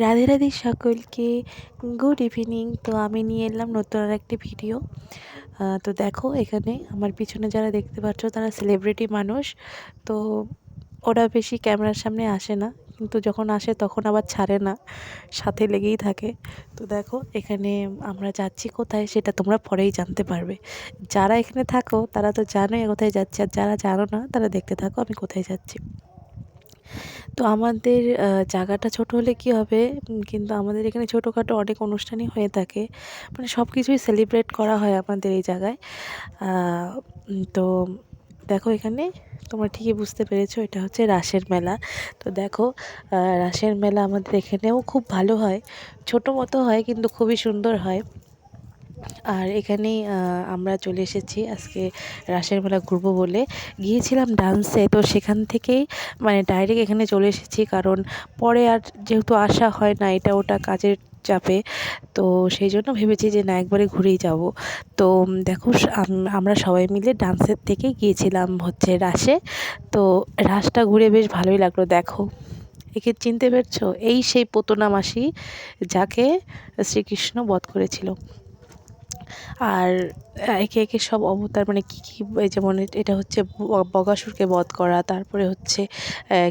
রাধে রাধে সকলকে, good evening. তো আমি নিয়ে এলাম নতুন আর একটি ভিডিও। তো দেখো, এখানে আমার পিছনে যারা দেখতে পাচ্ছ তারা সেলিব্রিটি মানুষ। তো ওরা বেশি ক্যামেরার সামনে আসে না, কিন্তু যখন আসে তখন আবার ছাড়ে না, সাথে লেগেই থাকে। তো দেখো, এখানে আমরা যাচ্ছি কোথায় সেটা তোমরা পরেই জানতে পারবে। যারা এখানে থাকো তারা তো জানোই কোথায় যাচ্ছে, আর যারা জানো না তারা দেখতে থাকো আমি কোথায় যাচ্ছি। তো আমাদের জায়গাটা ছোট হলে কি হবে, কিন্তু আমাদের এখানে ছোটোখাটো অনেক অনুষ্ঠানই হয়ে থাকে, মানে সব কিছুই সেলিব্রেট করা হয় আমাদের এই জায়গায়। তো দেখো, এখানে তোমরা ঠিকই বুঝতে পেরেছো, এটা হচ্ছে রাসের মেলা। তো দেখো, রাসের মেলা আমাদের এখানেও খুব ভালো হয়, ছোটো মতো হয় কিন্তু খুবই সুন্দর হয়। আর এখানেই আমরা চলে এসেছি আজকে রাসের মেলা ঘুরবো বলে। গিয়েছিলাম ডান্সে, তো সেখান থেকেই মানে ডাইরেক্ট এখানে চলে এসেছি, কারণ পরে আর যেহেতু আসা হয় না, এটা ওটা কাজের চাপে। তো সেই জন্য ভেবেছি যে না, একবারে ঘুরেই যাব। তো দেখো, আমরা সবাই মিলে ডান্সের থেকে গিয়েছিলাম হচ্ছে রাসে। তো রাসটা ঘুরে বেশ ভালোই লাগলো। দেখো, একে চিনতে পেরেছো? এই সেই পুতনা মাসি, যাকে শ্রীকৃষ্ণ বধ করেছিল। আর একে একে সব অবতার, মানে কী কী, যেমন এটা হচ্ছে বকাসুরকে বধ করা, তারপরে হচ্ছে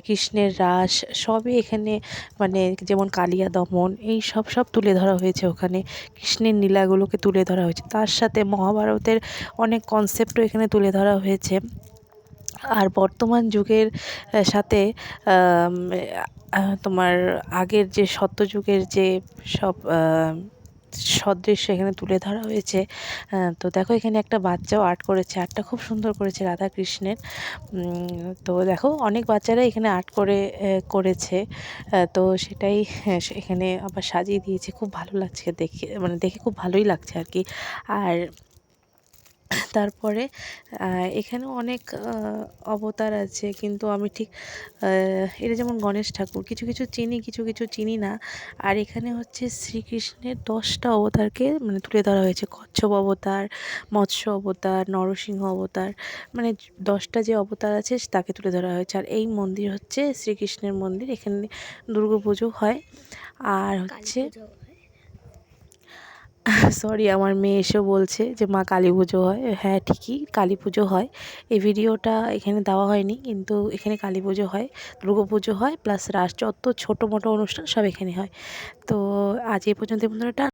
কৃষ্ণের রাস, সবই এখানে, মানে যেমন কালিয়া দমন, এই সব সব তুলে ধরা হয়েছে ওখানে। কৃষ্ণের লীলাগুলোকে তুলে ধরা হয়েছে, তার সাথে মহাভারতের অনেক কনসেপ্টও এখানে তুলে ধরা হয়েছে। আর বর্তমান যুগের সাথে তোমার আগের যে সত্যযুগের যে সব সদৃশ্য এখানে তুলে ধরা হয়েছে। তো দেখো, এখানে একটা বাচ্চাও আর্ট করেছে, আর্টটা খুব সুন্দর করেছে রাধা কৃষ্ণের। তো দেখো, অনেক বাচ্চারা এখানে আর্ট করেছে। তো সেটাই এখানে আবার সাজিয়ে দিয়েছে, খুব ভালো লাগছে দেখে, মানে দেখে খুব ভালোই লাগছে আর কি। আর তারপরে এখানেও অনেক অবতার আছে, কিন্তু আমি ঠিক এটা যেমন গণেশ ঠাকুর, কিছু কিছু চিনি, কিছু কিছু চিনি না। আর এখানে হচ্ছে শ্রীকৃষ্ণের 10টা অবতারকে মানে তুলে ধরা হয়েছে: কচ্ছপ অবতার, মৎস্য অবতার, নরসিংহ অবতার, মানে 10টা যে অবতার আছে তাকে তুলে ধরা হয়েছে। আর এই মন্দির হচ্ছে শ্রীকৃষ্ণের মন্দির, এখানে দুর্গাপুজো হয়। আর হচ্ছে সরি, আমার মেয়ে এসেও বলছে যে মা, কালী পুজো হয়। হ্যাঁ, ঠিকই, কালী পুজো হয়। এই ভিডিওটা এখানে দেওয়া হয়নি, কিন্তু এখানে কালী পুজো হয়, দুর্গা পুজো হয়, প্লাস রাস, যত ছোটো মোটো অনুষ্ঠান সব এখানে হয়। তো আজ এই পর্যন্ত বন্ধুরা।